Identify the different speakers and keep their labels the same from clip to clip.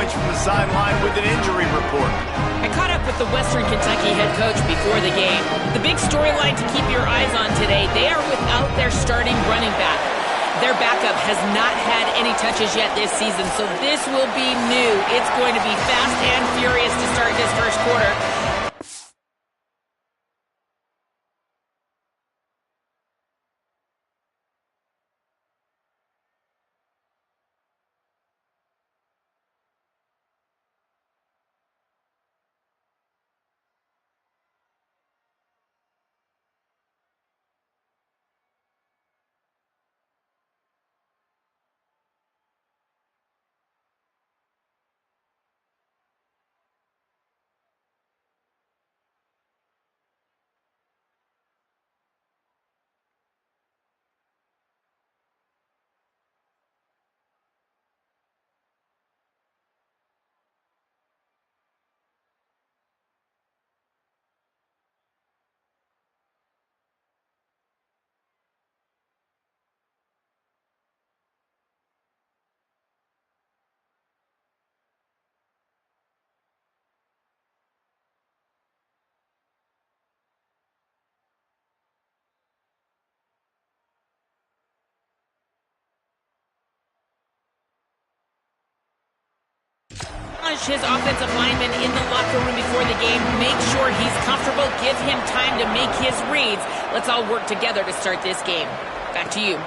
Speaker 1: points from the sideline with an injury report.
Speaker 2: I caught up with the Western Kentucky head coach before the game. The big storyline to keep your eyes on today, they are without their starting running back. Their backup has not had any touches yet this season, so this will be new. It's going to be fast and furious to start this first quarter. His offensive lineman in the locker room before the game. Make sure he's comfortable. Give him time to make his reads. Let's all work together to start this game. Back to you.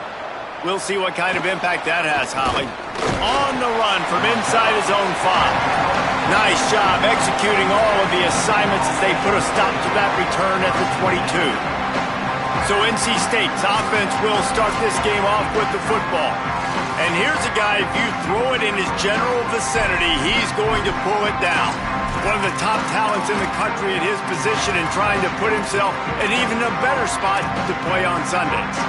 Speaker 1: We'll see what kind of impact that has, Holly. On the run from inside his own 5. Nice job executing all of the assignments as they put a stop to that return at the 22. So NC State's offense will start this game off with the football. And here's a guy, if you throw it in his general vicinity, he's going to pull it down. One of the top talents in the country at his position and trying to put himself in even a better spot to play on Sundays.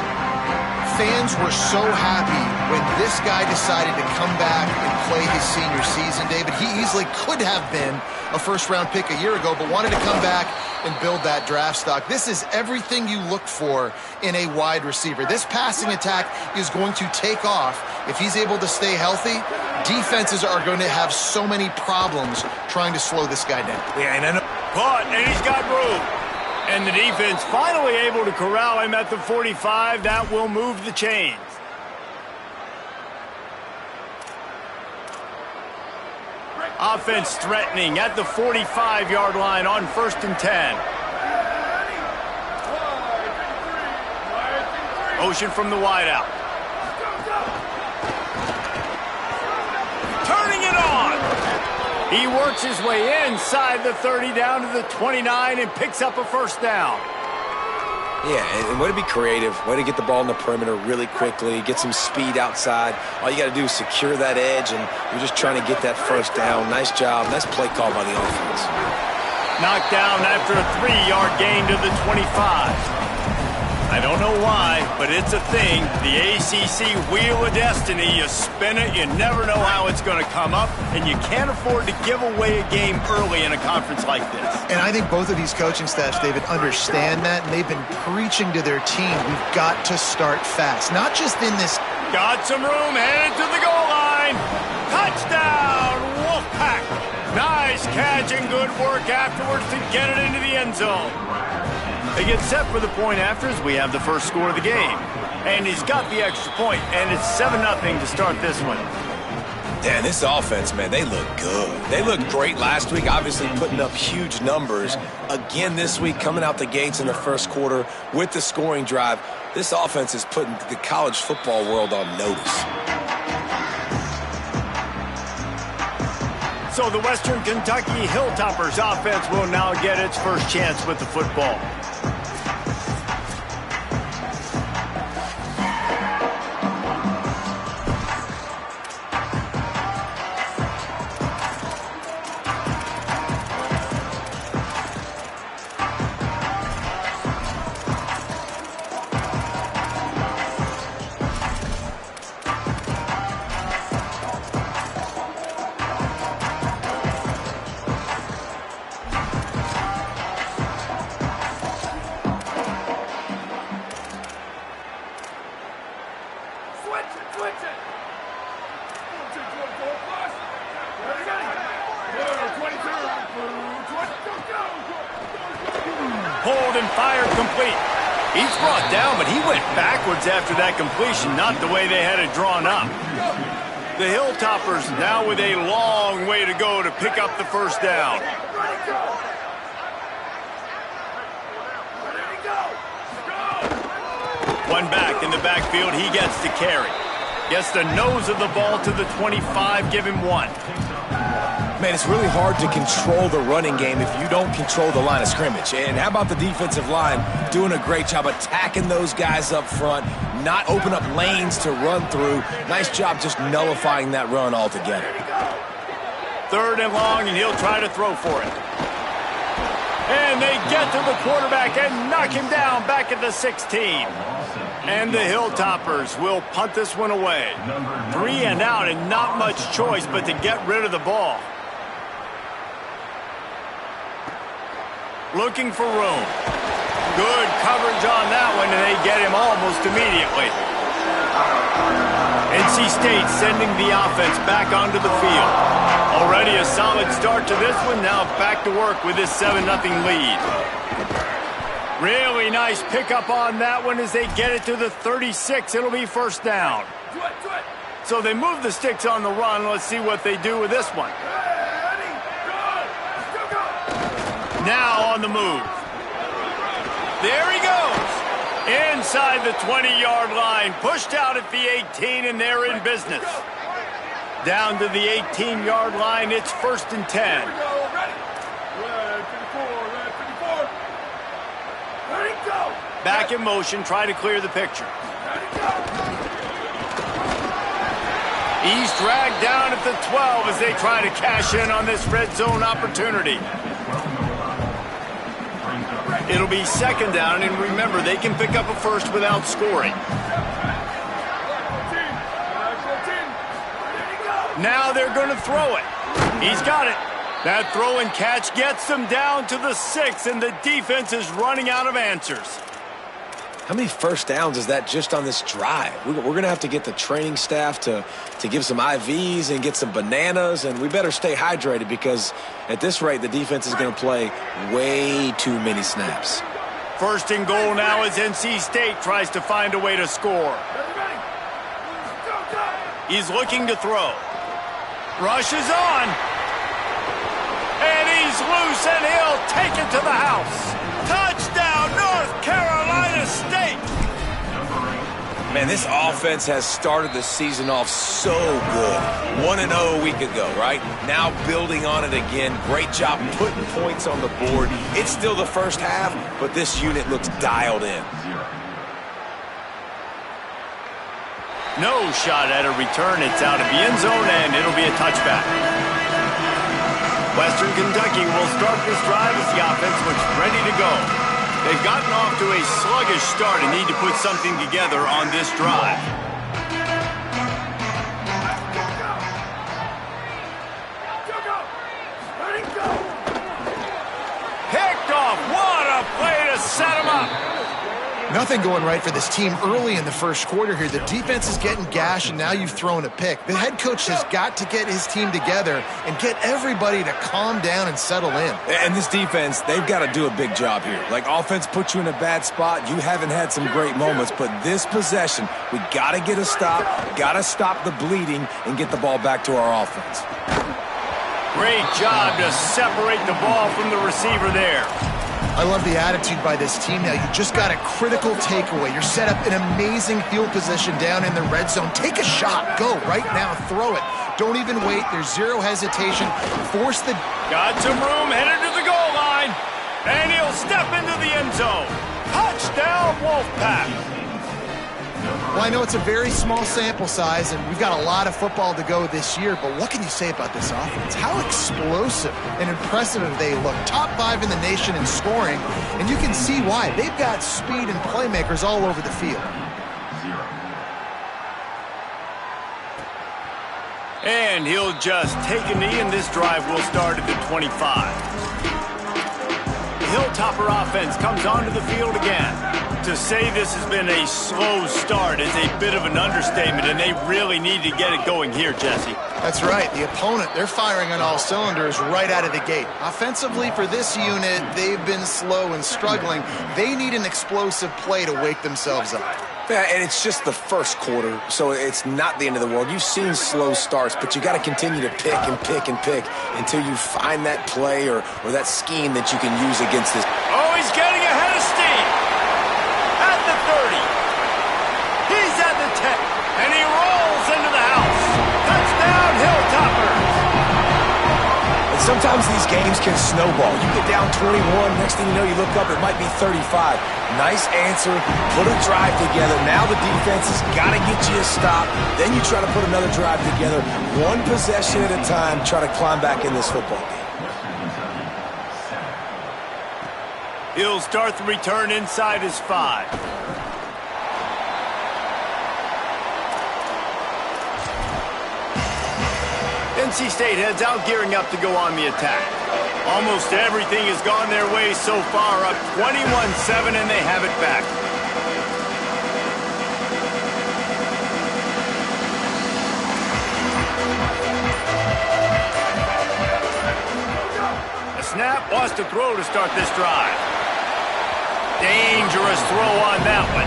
Speaker 3: Fans were so happy when this guy decided to come back and play his senior season, David. He easily could have been a first-round pick a year ago, but wanted to come back and build that draft stock. This is everything you look for in a wide receiver. This passing attack is going to take off. If he's able to stay healthy, defenses are going to have so many problems trying to slow this guy down.
Speaker 1: Yeah, and then caught, and he's got room. And the defense finally able to corral him at the 45. That will move the chains. Offense threatening at the 45-yard line on 1st and 10. Motion from the wideout. Turning it on. He works his way inside the 30 down to the 29 and picks up a first down.
Speaker 4: Yeah, and way to be creative, way to get the ball in the perimeter really quickly, get some speed outside. All you got to do is secure that edge, and you're just trying to get that first down. Nice job. Nice play call by the offense.
Speaker 1: Knocked down after a 3-yard gain to the 25. I don't know why, but it's a thing. The ACC Wheel of Destiny, you spin it, you never know how it's going to come up, and you can't afford to give away a game early in a conference like this.
Speaker 3: And I think both of these coaching staffs, David, understand that, and they've been preaching to their team, we've got to start fast. Not just in this.
Speaker 1: Got some room, headed to the goal line. Touchdown, Wolfpack. Nice catch and good work afterwards to get it into the end zone. They get set for the point after as we have the first score of the game. And he's got the extra point, and it's 7-0 to start this one.
Speaker 4: Yeah, this offense, man, they look good. They looked great last week, obviously putting up huge numbers. Again this week, coming out the gates in the first quarter with the scoring drive. This offense is putting the college football world on notice.
Speaker 1: So the Western Kentucky Hilltoppers offense will now get its first chance with the football. pulled and fired complete. He's brought down, but he went backwards after that completion, not the way they had it drawn up. The Hilltoppers now with a long way to go to pick up the first down. One back in the backfield, he gets to carry. Gets the nose of the ball to the 25, give him one.
Speaker 4: Man, it's really hard to control the running game if you don't control the line of scrimmage. And how about the defensive line doing a great job attacking those guys up front, not open up lanes to run through. Nice job just nullifying that run altogether.
Speaker 1: 3rd and long, and he'll try to throw for it. And they get to the quarterback and knock him down back at the 16. And the Hilltoppers will punt this one away. 3 and out, and not much choice but to get rid of the ball. Looking for room. Good coverage on that one, and they get him almost immediately. NC State sending the offense back onto the field. Already a solid start to this one. Now back to work with this 7-0 lead. Really nice pickup on that one as they get it to the 36. It'll be first down. So they move the sticks on the run. Let's see what they do with this one. Now on the move. There he goes. Inside the 20-yard line. Pushed out at the 18, and they're in business. Down to the 18-yard line. It's 1st and 10. Back in motion, try to clear the picture. He's dragged down at the 12 as they try to cash in on this red zone opportunity. It'll be 2nd down, and remember, they can pick up a first without scoring. Now they're going to throw it. He's got it. That throw and catch gets them down to the 6, and the defense is running out of answers.
Speaker 4: How many first downs is that just on this drive? We're going to have to get the training staff to give some IVs and get some bananas, and we better stay hydrated because at this rate, the defense is going to play way too many snaps.
Speaker 1: 1st and goal now as NC State tries to find a way to score. He's looking to throw. Rushes on. And he's loose, and he'll take it to the house. Touchdown, North Carolina State.
Speaker 4: Man, this offense has started the season off so good. 1-0 a week ago, right? Now building on it again. Great job putting points on the board. It's still the first half, but this unit looks dialed in.
Speaker 1: No shot at a return. It's out of the end zone, and it'll be a touchback. Western Kentucky will start this drive as the offense looks ready to go. They've gotten off to a sluggish start and need to put something together on this drive. Picked off. What a play to set him up.
Speaker 3: Nothing going right for this team early in the first quarter here. The defense is getting gashed, and now you've thrown a pick. The head coach has got to get his team together and get everybody to calm down and settle in.
Speaker 4: And this defense, they've got to do a big job here. Like, offense puts you in a bad spot. You haven't had some great moments, but this possession, we got to get a stop, got to stop the bleeding, and get the ball back to our offense.
Speaker 1: Great job to separate the ball from the receiver there.
Speaker 3: I love the attitude by this team now. You just got a critical takeaway. You're set up in amazing field position down in the red zone. Take a shot. Go right now. Throw it. Don't even wait. There's zero hesitation. Force the...
Speaker 1: Got some room. Headed to the goal line. And he'll step into the end zone. Touchdown, Wolfpack.
Speaker 3: Well, I know it's a very small sample size, and we've got a lot of football to go this year, but what can you say about this offense? How explosive and impressive have they looked? Top 5 in the nation in scoring, and you can see why. They've got speed and playmakers all over the field.
Speaker 1: And he'll just take a knee, and this drive will start at the 25. The Hilltopper offense comes onto the field again. To say this has been a slow start is a bit of an understatement, and they really need to get it going here, Jesse.
Speaker 3: That's right. The opponent, they're firing on all cylinders right out of the gate. Offensively, for this unit, they've been slow and struggling. They need an explosive play to wake themselves up.
Speaker 4: Yeah, and it's just the first quarter, so it's not the end of the world. You've seen slow starts, but you got to continue to pick and pick and pick until you find that play or that scheme that you can use against this.
Speaker 1: Oh, he's getting ahead of steam. At the 30. He's at the 10. And he rolls into the house. Touchdown, Hilltoppers.
Speaker 4: And sometimes these games can snowball. You get down 21, next thing you know, you look up, it might be 35. Nice answer, put a drive together. Now the defense has got to get you a stop. Then you try to put another drive together. One possession at a time, try to climb back in this football game.
Speaker 1: He'll start the return inside his 5. NC State heads out, gearing up to go on the attack. Almost everything has gone their way so far, up 21-7, and they have it back. A snap, wants to throw to start this drive. Dangerous throw on that one.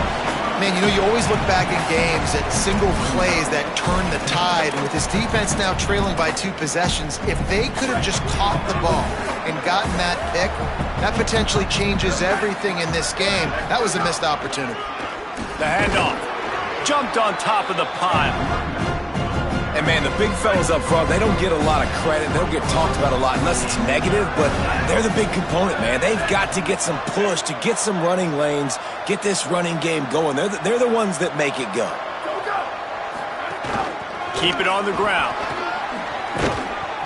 Speaker 3: Man, you know, you always look back in games at single plays that turn the tide. And with this defense now trailing by 2 possessions, if they could have just caught the ball and gotten that pick, that potentially changes everything in this game. That was a missed opportunity.
Speaker 1: The handoff. Jumped on top of the pile.
Speaker 4: And, man, the big fellas up front, they don't get a lot of credit. They don't get talked about a lot unless it's negative, but they're the big component, man. They've got to get some push, to get some running lanes, get this running game going. They're the ones that make it go.
Speaker 1: Keep it on the ground.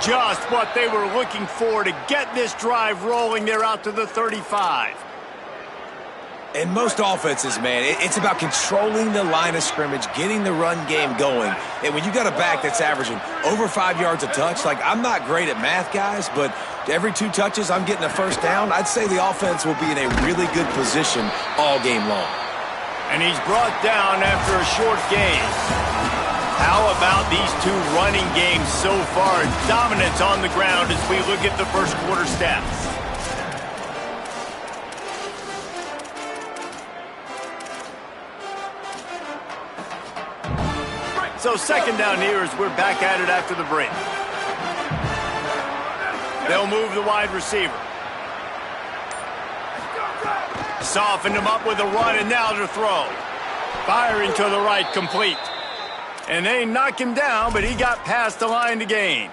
Speaker 1: Just what they were looking for to get this drive rolling. They're out to the 35.
Speaker 4: In most offenses, man, it's about controlling the line of scrimmage, getting the run game going. And when you got a back that's averaging over 5 yards a touch, like, I'm not great at math, guys, but every 2 touches I'm getting a first down, I'd say the offense will be in a really good position all game long.
Speaker 1: And he's brought down after a short game. How about these 2 running games so far? Dominance on the ground as we look at the first quarter stats. So second down here as we're back at it after the break. They'll move the wide receiver. Softened him up with a run, and now to throw. Firing to the right, complete. And they knock him down, but he got past the line to gain.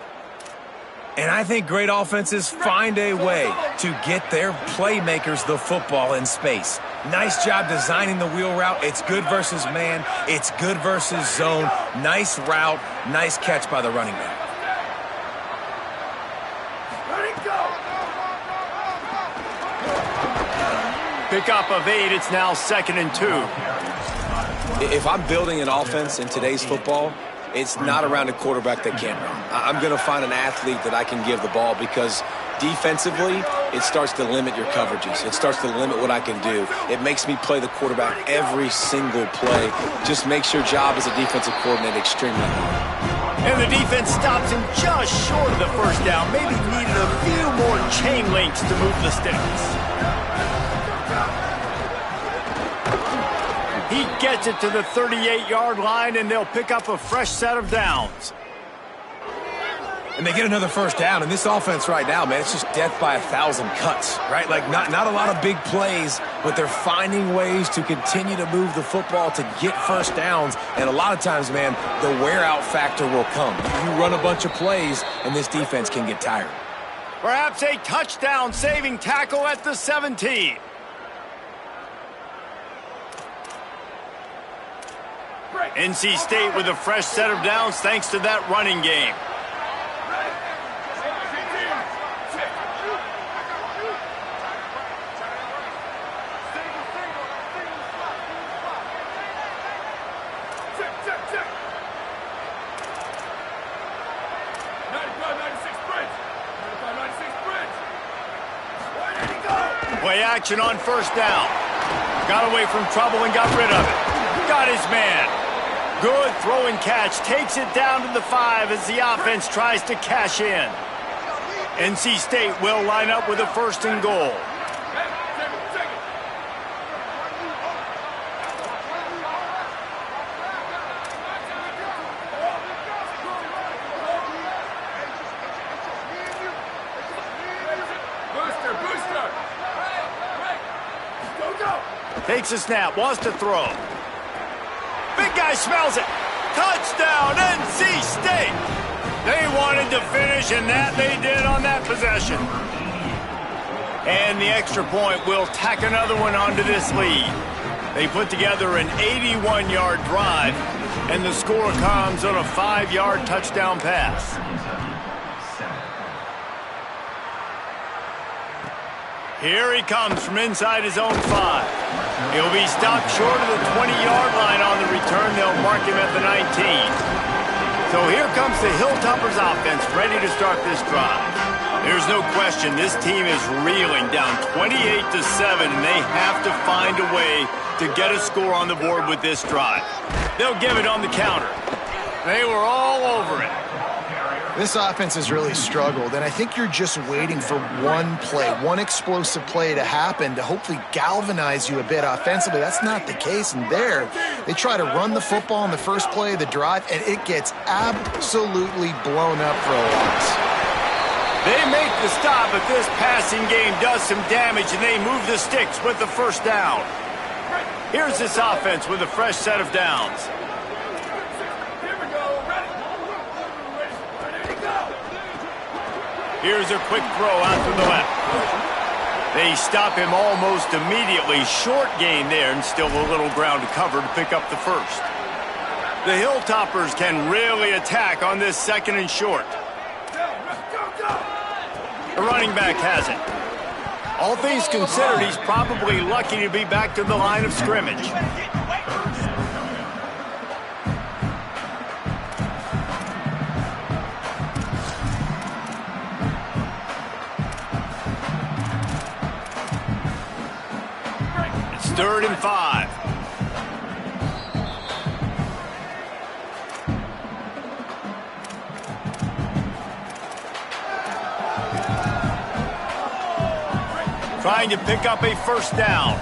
Speaker 4: And I think great offenses find a way to get their playmakers the football in space. Nice job designing the wheel route. It's good versus man. It's good versus zone. Nice route. Nice catch by the running back.
Speaker 1: Pickup of 8. It's now 2nd and 2.
Speaker 4: If I'm building an offense in today's football, it's not around a quarterback that can't run. I'm going to find an athlete that I can give the ball because defensively, it starts to limit your coverages. It starts to limit what I can do. It makes me play the quarterback every single play. Just makes your job as a defensive coordinator extremely hard.
Speaker 1: And the defense stops him just short of the first down. Maybe needed a few more chain links to move the sticks. He gets it to the 38-yard line, and they'll pick up a fresh set of downs.
Speaker 4: And they get another first down. And this offense right now, man, it's just death by 1,000 cuts, right? Like, not a lot of big plays, but they're finding ways to continue to move the football to get first downs. And a lot of times, man, the wear-out factor will come. You run a bunch of plays, and this defense can get tired.
Speaker 1: Perhaps a touchdown-saving tackle at the 17. NC State with a fresh set of downs thanks to that running game. Play action on first down. Got away from trouble and got rid of it. Got his man. Good throw and catch. Takes it down to the 5 as the offense tries to cash in. NC State will line up with a 1st and goal. Takes a snap, wants to throw. Big guy smells it. Touchdown, NC State. They wanted to finish, and that they did on that possession. And the extra point will tack another one onto this lead. They put together an 81-yard drive, and the score comes on a 5-yard touchdown pass. Here he comes from inside his own 5. He'll be stopped short of the 20-yard line on the return. They'll mark him at the 19. So here comes the Hilltoppers offense, ready to start this drive. There's no question this team is reeling, down 28-7, and they have to find a way to get a score on the board with this drive. They'll give it on the counter. They were all over it.
Speaker 3: This offense has really struggled, and I think you're just waiting for one play, one explosive play to happen to hopefully galvanize you a bit offensively. That's not the case, and there, they try to run the football on the first play of the drive, and it gets absolutely blown up for a loss.
Speaker 1: They make the stop, but this passing game does some damage, and they move the sticks with the 1st down. Here's this offense with a fresh set of downs. Here's a quick throw out to the left. They stop him almost immediately. Short gain there, and still a little ground to cover to pick up the 1st. The Hilltoppers can really attack on this 2nd and short. The running back has it. All things considered, he's probably lucky to be back to the line of scrimmage. It's 3rd and 5. Trying to pick up a 1st down.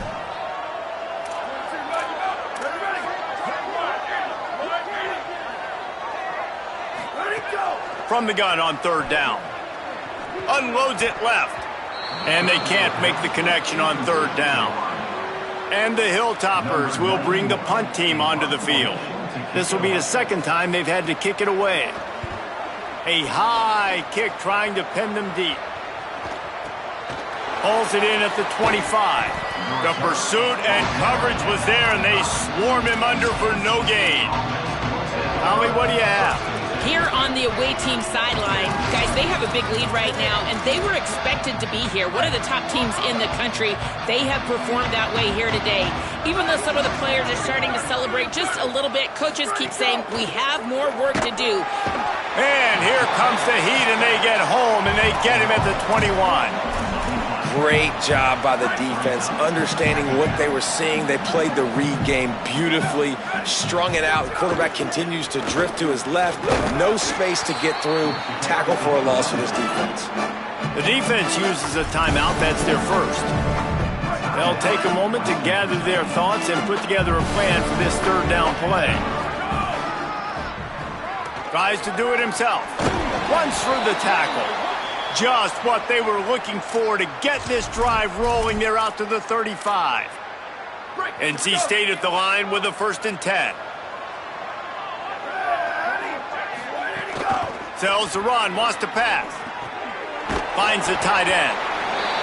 Speaker 1: From the gun on 3rd down. Unloads it left. And they can't make the connection on 3rd down. And the Hilltoppers will bring the punt team onto the field. This will be the 2nd time they've had to kick it away. A high kick trying to pin them deep. Pulls it in at the 25. The pursuit and coverage was there, and they swarm him under for no gain. Holly, what do you have?
Speaker 2: Here on the away team sideline, guys, they have a big lead right now, and they were expected to be here. One of the top teams in the country. They have performed that way here today. Even though some of the players are starting to celebrate just a little bit, coaches keep saying, we have more work to do.
Speaker 1: And here comes the heat, and they get home, and they get him at the 21.
Speaker 4: Great job by the defense, understanding what they were seeing. They played the read game beautifully, strung it out. The quarterback continues to drift to his left. No space to get through. Tackle for a loss for this defense.
Speaker 1: The defense uses a timeout. That's their 1st. They'll take a moment to gather their thoughts and put together a plan for this 3rd down play. Tries to do it himself. Runs through the tackle. Just what they were looking for to get this drive rolling. They're out to the 35. NC State at the line with a 1st and 10. Sells the run, wants to pass. Finds the tight end.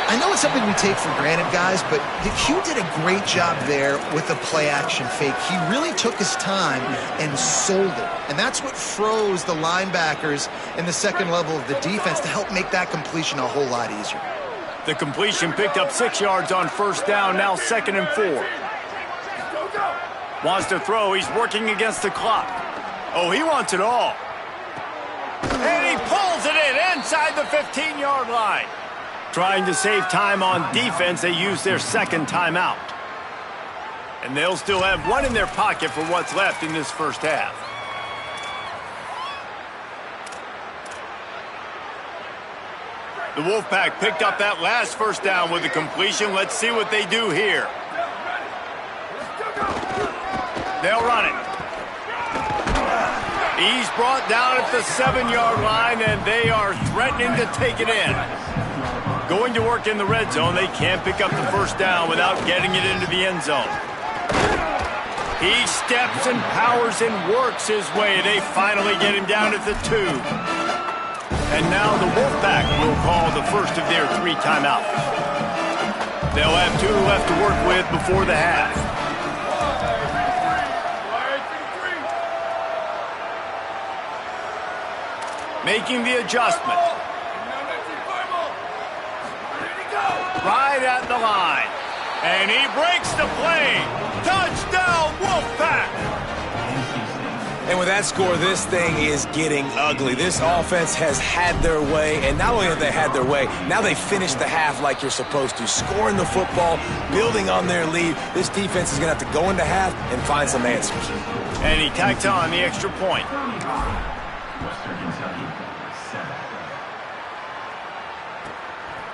Speaker 3: I know it's something we take for granted, guys, but Hugh did a great job there with the play-action fake. He really took his time and sold it. And that's what froze the linebackers in the 2nd level of the defense to help make that completion a whole lot easier.
Speaker 1: The completion picked up 6 yards on 1st down, now 2nd and 4. Wants to throw, he's working against the clock. Oh, he wants it all. And he pulls it in inside the 15-yard line. Trying to save time on defense, they use their 2nd timeout. And they'll still have one in their pocket for what's left in this first half. The Wolfpack picked up that last first down with a completion. Let's see what they do here. They'll run it. He's brought down at the 7-yard line, and they are threatening to take it in. Going to work in the red zone, they can't pick up the first down without getting it into the end zone. He steps and powers and works his way. They finally get him down at the 2. And now the Wolfpack will call the first of their 3 timeouts. They'll have 2 left to work with before the half. Making the adjustment. Right at the line. And he breaks the play. Touchdown, Wolfpack!
Speaker 4: And with that score, this thing is getting ugly. This offense has had their way, and not only have they had their way, now they finished the half like you're supposed to, scoring the football, building on their lead. This defense is going to have to go into half and find some answers.
Speaker 1: And he tacks on the extra point.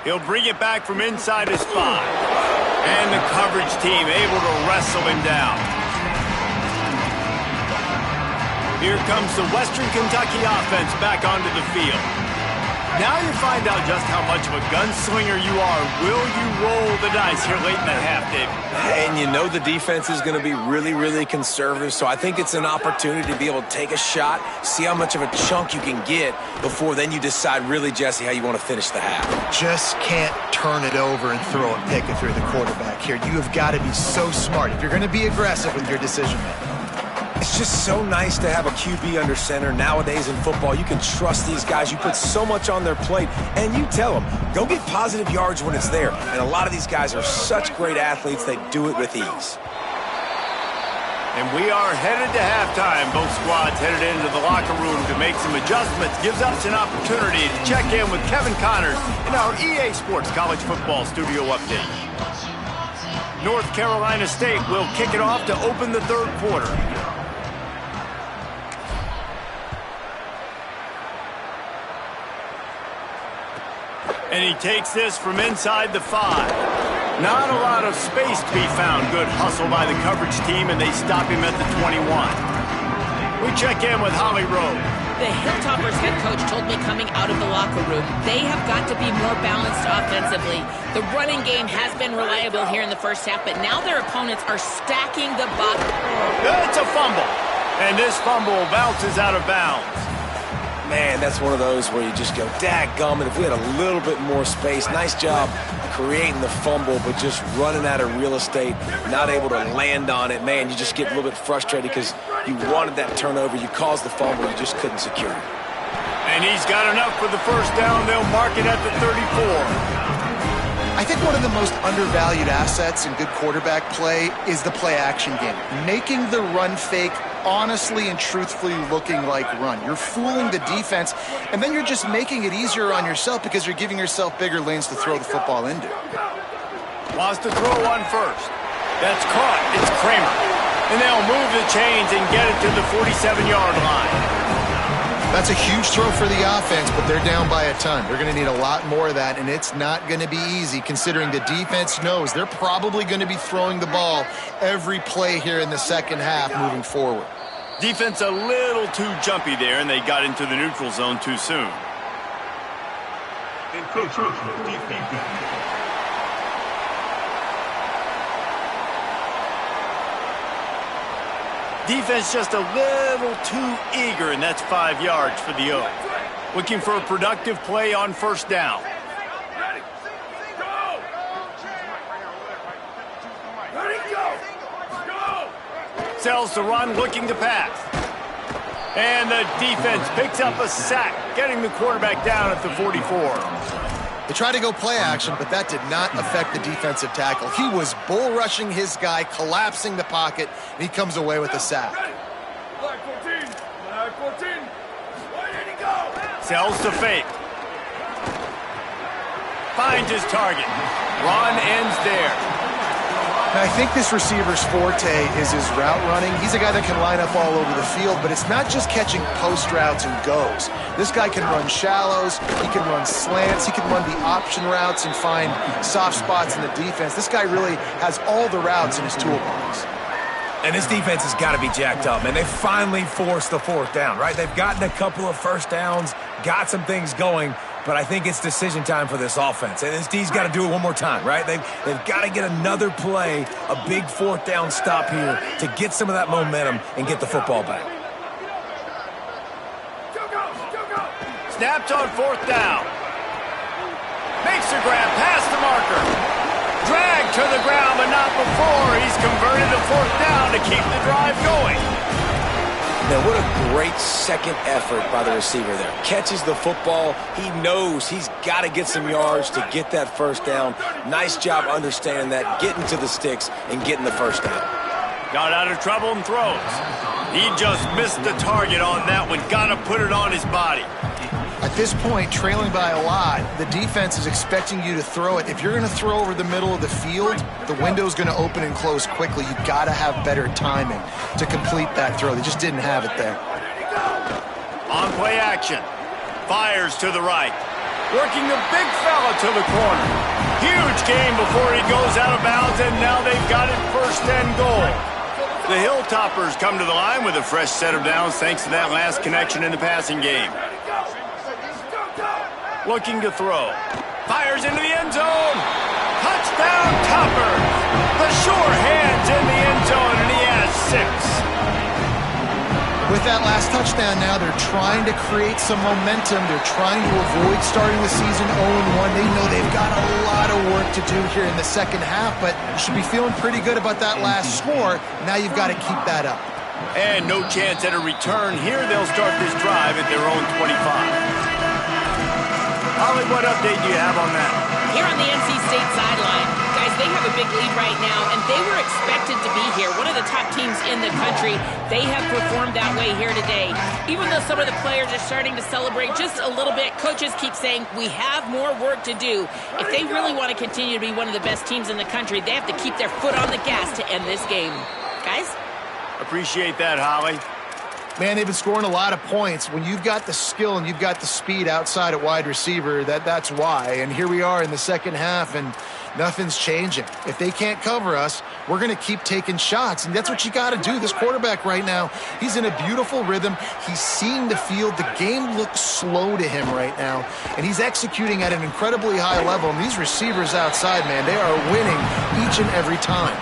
Speaker 1: He'll bring it back from inside his 5. And the coverage team able to wrestle him down. Here comes the Western Kentucky offense back onto the field. Now you find out just how much of a gunslinger you are. Will you roll the dice here late in the half, David?
Speaker 4: And you know the defense is going to be really, really conservative, so I think it's an opportunity to be able to take a shot, see how much of a chunk you can get before then you decide really, Jesse, how you want to finish the half.
Speaker 3: Just can't turn it over and throw a pick if you're the quarterback here. You have got to be so smart if you're going to be aggressive with your decision-making.
Speaker 4: It's just so nice to have a QB under center. Nowadays in football, you can trust these guys. You put so much on their plate, and you tell them, go get positive yards when it's there. And a lot of these guys are such great athletes, they do it with ease.
Speaker 1: And we are headed to halftime. Both squads headed into the locker room to make some adjustments. Gives us an opportunity to check in with Kevin Connors in our EA Sports College Football Studio Update. North Carolina State will kick it off to open the third quarter. And he takes this from inside the 5. Not a lot of space to be found. Good hustle by the coverage team, and they stop him at the 21. We check in with Holly Rowe.
Speaker 2: The Hilltoppers head coach told me coming out of the locker room, they have got to be more balanced offensively. The running game has been reliable here in the first half, but now their opponents are stacking the box.
Speaker 1: It's a fumble. And this fumble bounces out of bounds.
Speaker 4: Man, that's one of those where you just go, dadgummit, if we had a little bit more space. Nice job creating the fumble, but just running out of real estate, not able to land on it. Man, you just get a little bit frustrated because you wanted that turnover. You caused the fumble. You just couldn't secure it.
Speaker 1: And he's got enough for the first down. They'll mark it at the 34.
Speaker 3: I think one of the most undervalued assets in good quarterback play is the play-action game. Making the run fake honestly and truthfully looking like run. You're fooling the defense, and then you're just making it easier on yourself because you're giving yourself bigger lanes to throw the football into.
Speaker 1: Wants to throw one first. That's caught. It's Kramer. And they'll move the chains and get it to the 47-yard line.
Speaker 3: That's a huge throw for the offense, but they're down by a ton. They're going to need a lot more of that, and it's not going to be easy considering the defense knows they're probably going to be throwing the ball every play here in the second half moving forward.
Speaker 1: Defense a little too jumpy there, and they got into the neutral zone too soon. Defense just a little too eager, and that's 5 yards for the Oak. Looking for a productive play on first down. Sells the run, looking to pass. And the defense picks up a sack, getting the quarterback down at the 44.
Speaker 3: They tried to go play action, but that did not affect the defensive tackle. He was bull rushing his guy, collapsing the pocket, and he comes away with a sack.
Speaker 1: Sells to fake. Finds his target. Run ends there.
Speaker 3: I think this receiver's forte is his route running. He's a guy that can line up all over the field, but it's not just catching post routes and goes. This guy can run shallows, he can run slants, he can run the option routes and find soft spots in the defense. This guy really has all the routes in his toolbox.
Speaker 4: And this defense has got to be jacked up, man. They finally forced the fourth down, right? They've gotten a couple of first downs, got some things going, but I think it's decision time for this offense. And this D's got to do it one more time, right? They've got to get another play, a big fourth down stop here to get some of that momentum and get the football back.
Speaker 1: Snapped on fourth down. Makes the grab past the marker. Dragged to the ground, but not before. He's converted to fourth down to keep the drive going.
Speaker 4: Man, what a great second effort by the receiver there. Catches the football. He knows he's got to get some yards to get that first down. Nice job understanding that, getting to the sticks and getting the first down.
Speaker 1: Got out of trouble and throws. He just missed the target on that one. Got to put it on his body.
Speaker 3: At this point, trailing by a lot, the defense is expecting you to throw it. If you're going to throw over the middle of the field, the window's going to open and close quickly. You've got to have better timing to complete that throw. They just didn't have it there.
Speaker 1: On play action. Fires to the right. Working the big fella to the corner. Huge gain before he goes out of bounds, and now they've got it first and goal. The Hilltoppers come to the line with a fresh set of downs thanks to that last connection in the passing game. Looking to throw. Fires into the end zone. Touchdown, Toppers. The sure hands in the end zone, and he has 6.
Speaker 3: With that last touchdown now, they're trying to create some momentum. They're trying to avoid starting the season 0-1. They know they've got a lot of work to do here in the second half, but you should be feeling pretty good about that last score. Now you've got to keep that up.
Speaker 1: And no chance at a return. Here they'll start this drive at their own 25. Holly, what update do you have on that?
Speaker 2: Here on the NC State sideline, guys, they have a big lead right now, and they were expected to be here. One of the top teams in the country. They have performed that way here today. Even though some of the players are starting to celebrate just a little bit, coaches keep saying, we have more work to do. If they really want to continue to be one of the best teams in the country, they have to keep their foot on the gas to end this game. Guys?
Speaker 1: Appreciate that, Holly.
Speaker 3: Man, they've been scoring a lot of points. When you've got the skill and you've got the speed outside at wide receiver, that's why. And here we are in the second half, and nothing's changing. If they can't cover us, we're going to keep taking shots, and that's what you got to do. This quarterback right now, he's in a beautiful rhythm. He's seeing the field. The game looks slow to him right now, and he's executing at an incredibly high level. And these receivers outside, man, they are winning each and every time.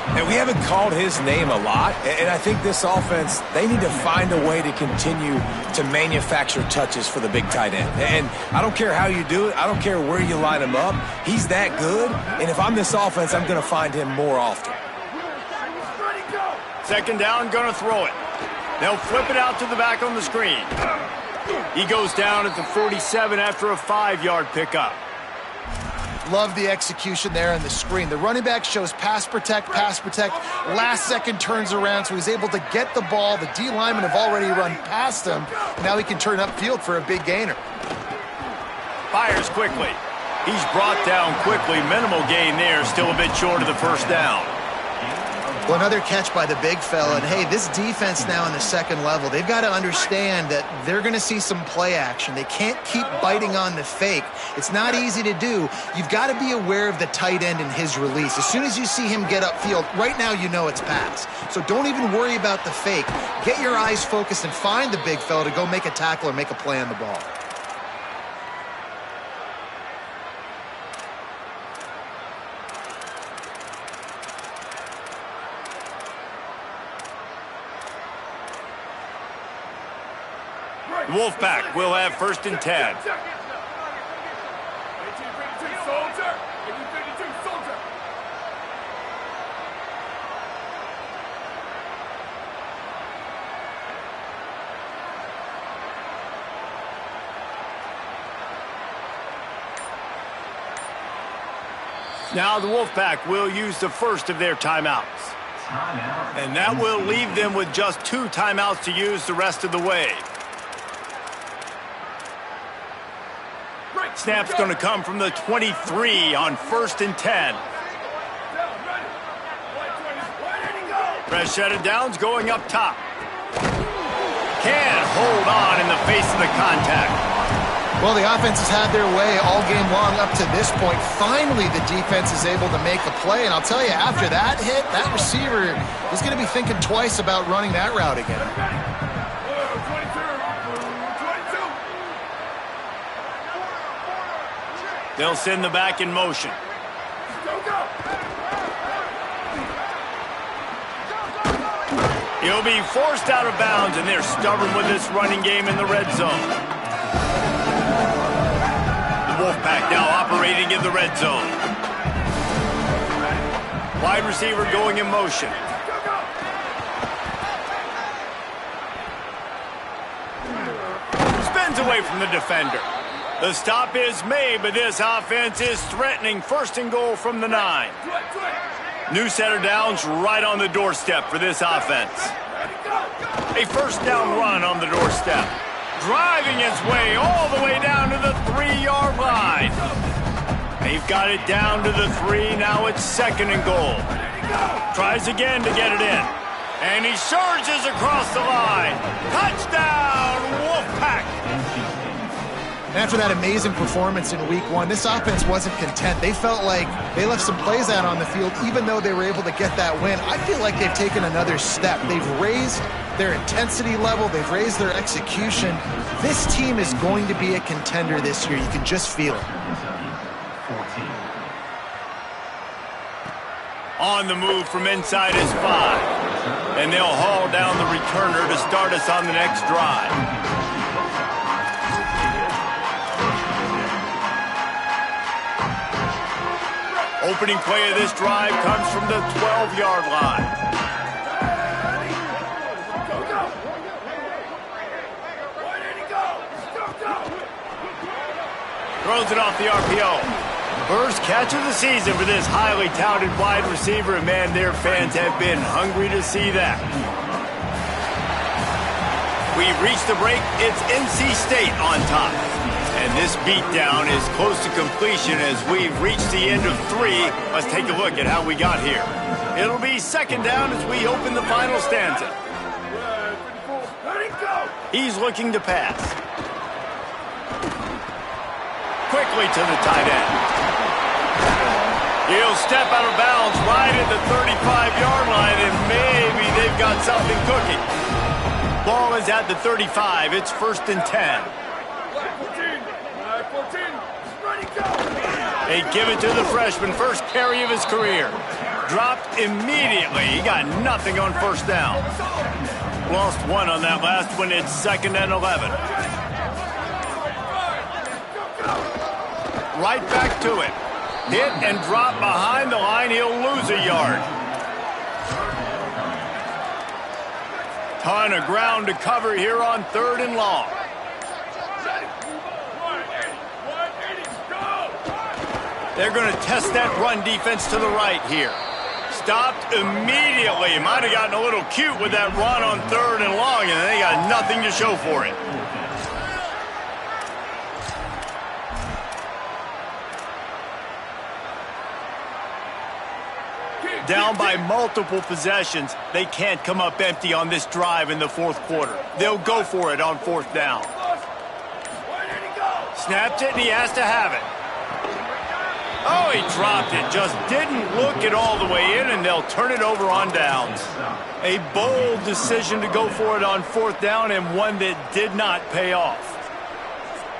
Speaker 4: And we haven't called his name a lot, and I think this offense, they need to find a way to continue to manufacture touches for the big tight end. And I don't care how you do it. I don't care where you line him up. He's that good, and if I'm this offense, I'm going to find him more often.
Speaker 1: Second down, going to throw it. They'll flip it out to the back on the screen. He goes down at the 47 after a 5-yard pickup.
Speaker 3: Love the execution there on the screen. The running back shows pass protect. Last second turns around, so he's able to get the ball. The D linemen have already run past him. Now he can turn upfield for a big gainer.
Speaker 1: Fires quickly. He's brought down quickly. Minimal gain there. Still a bit short of the first down.
Speaker 3: Well, another catch by the big fella. And, hey, this defense now in the second level, they've got to understand that they're going to see some play action. They can't keep biting on the fake. It's not easy to do. You've got to be aware of the tight end and his release. As soon as you see him get upfield, right now you know it's pass. So don't even worry about the fake. Get your eyes focused and find the big fella to go make a tackle or make a play on the ball.
Speaker 1: Wolfpack will have first and 10. Now the Wolfpack will use the first of their timeouts. And that will leave them with just 2 timeouts to use the rest of the way. Snap's going to come from the 23 on first and 10. Fresh set of downs going up top. Can't hold on in the face of the contact.
Speaker 3: Well, the offense has had their way all game long up to this point. Finally, the defense is able to make a play. And I'll tell you, after that hit, that receiver is going to be thinking twice about running that route again.
Speaker 1: They'll send the back in motion. He'll be forced out of bounds, and they're stubborn with this running game in the red zone. The Wolfpack now operating in the red zone. Wide receiver going in motion. Spins away from the defender. The stop is made, but this offense is threatening. First and goal from the 9. New set of downs right on the doorstep for this offense. A first down run on the doorstep. Driving his way all the way down to the 3-yard line. They've got it down to the 3. Now it's second and goal. Tries again to get it in. And he surges across the line. Touchdown, Wolfpack!
Speaker 3: After that amazing performance in week 1, this offense wasn't content. They felt like they left some plays out on the field, even though they were able to get that win. I feel like they've taken another step. They've raised their intensity level. They've raised their execution. This team is going to be a contender this year. You can just feel it.
Speaker 1: On the move from inside his 5. And they'll haul down the returner to start us on the next drive. Opening play of this drive comes from the 12-yard line. Throws it off the RPO. First catch of the season for this highly touted wide receiver, and man, their fans have been hungry to see that. We've reached the break. It's NC State on top. And this beatdown is close to completion as we've reached the end of 3. Let's take a look at how we got here. It'll be second down as we open the final stanza. He's looking to pass. Quickly to the tight end. He'll step out of bounds right at the 35-yard line, and maybe they've got something cooking. Ball is at the 35. It's first and 10. They give it to the freshman, first carry of his career. Dropped immediately. He got nothing on first down. Lost 1 on that last one. It's second and 11. Right back to it. Hit and drop behind the line. He'll lose a yard. Ton of ground to cover here on third and long. They're going to test that run defense to the right here. Stopped immediately. Might have gotten a little cute with that run on third and long, and they got nothing to show for it. Down by multiple possessions, they can't come up empty on this drive in the fourth quarter. They'll go for it on fourth down. Snapped it, and he has to have it. Oh, he dropped it. Just didn't look it all the way in, and they'll turn it over on downs. A bold decision to go for it on fourth down, and one that did not pay off.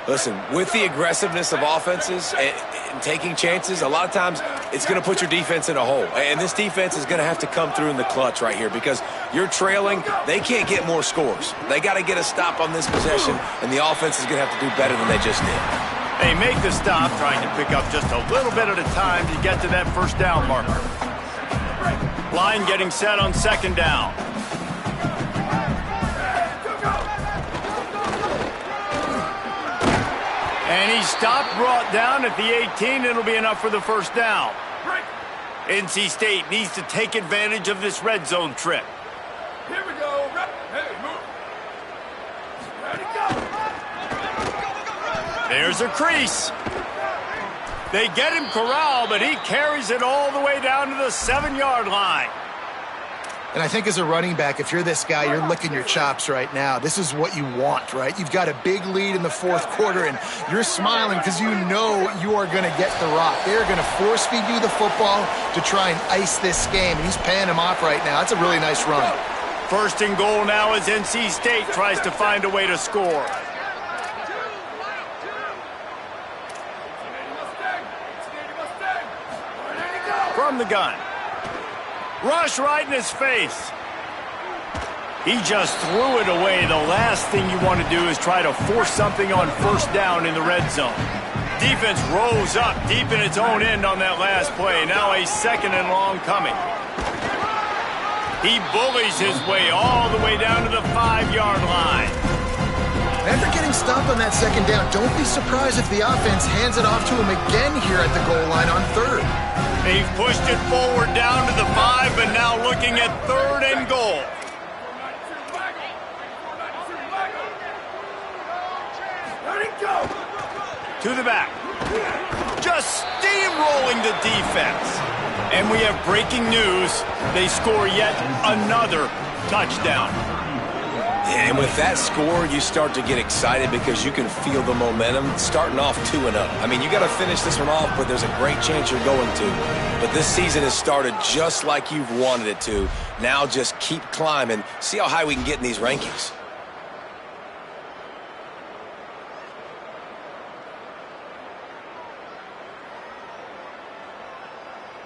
Speaker 4: Listen, with the aggressiveness of offenses and taking chances, a lot of times it's going to put your defense in a hole. And this defense is going to have to come through in the clutch right here because you're trailing. They can't get more scores. They got to get a stop on this possession, and the offense is going to have to do better than they just did.
Speaker 1: They make the stop, trying to pick up just a little bit at a time to get to that first down marker. Line getting set on second down. And he stopped, brought down at the 18. It'll be enough for the first down. NC State needs to take advantage of this red zone trip.
Speaker 5: Here we go. Hey, move. Ready, go.
Speaker 1: There's a crease. They get him corralled, but he carries it all the way down to the 7-yard line.
Speaker 3: And I think as a running back, if you're this guy, you're licking your chops right now. This is what you want, right? You've got a big lead in the fourth quarter, and you're smiling because you know you are going to get the rock. They're going to force feed you the football to try and ice this game, and he's paying him off right now. That's a really nice run.
Speaker 1: First and goal now as NC State tries to find a way to score. From the gun. Rush right in his face. He just threw it away. The last thing you want to do is try to force something on first down in the red zone. Defense rose up deep in its own end on that last play. Now a second and long coming. He bullies his way all the way down to the 5-yard line.
Speaker 3: After getting stopped on that second down, don't be surprised if the offense hands it off to him again here at the goal line on third.
Speaker 1: They've pushed it forward down to the 5, but now looking at third and goal. To the back. Just steamrolling the defense. And we have breaking news. They score yet another touchdown.
Speaker 4: And with that score, you start to get excited because you can feel the momentum starting off 2-0. I mean, you got to finish this one off, but there's a great chance you're going to. But this season has started just like you've wanted it to. Now just keep climbing. See how high we can get in these rankings.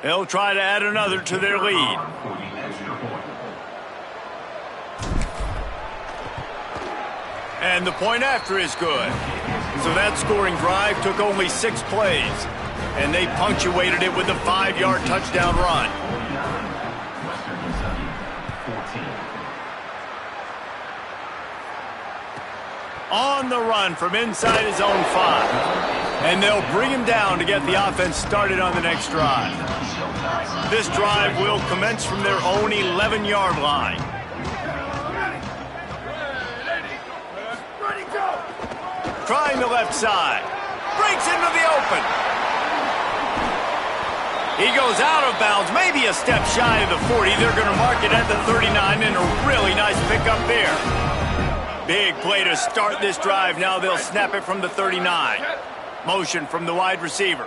Speaker 1: They'll try to add another to their lead. And the point after is good. So that scoring drive took only 6 plays. And they punctuated it with a 5-yard touchdown run. On the run from inside his own 5. And they'll bring him down to get the offense started on the next drive. This drive will commence from their own 11-yard line. Trying the left side. Breaks into the open. He goes out of bounds, maybe a step shy of the 40. They're going to mark it at the 39, and a really nice pickup there. Big play to start this drive. Now they'll snap it from the 39. Motion from the wide receiver.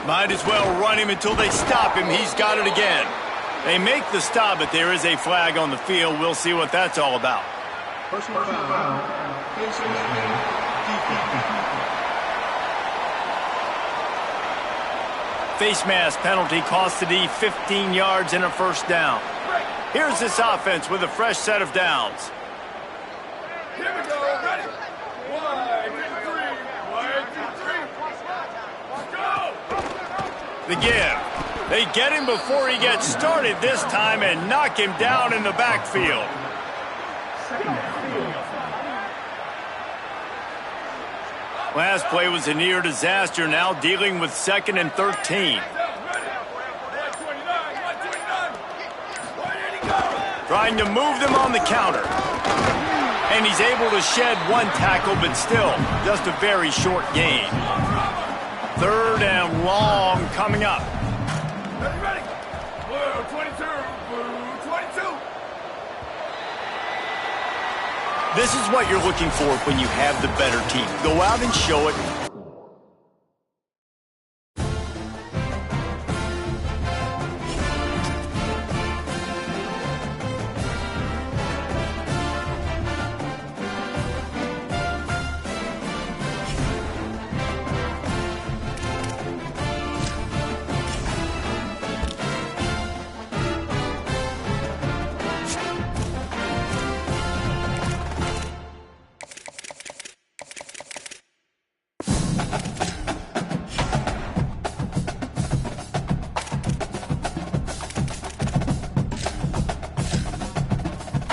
Speaker 1: Might as well run him until they stop him. He's got it again. They make the stop, but there is a flag on the field. We'll see what that's all about.
Speaker 6: Personal foul.
Speaker 1: Face mask penalty cost the D 15 yards and a first down. Here's this offense with a fresh set of downs.
Speaker 5: Here we go, ready? 1, 2, 3. 1, 2, 3. Go!
Speaker 1: The give. They get him before he gets started this time and knock him down in the backfield. Last play was a near disaster, now dealing with 2nd and 13. Trying to move them on the counter. And he's able to shed 1 tackle, but still, just a very short gain. 3rd and long coming up.
Speaker 5: Ready? Blue 22, blue 22.
Speaker 1: This is what you're looking for when you have the better team. Go out and show it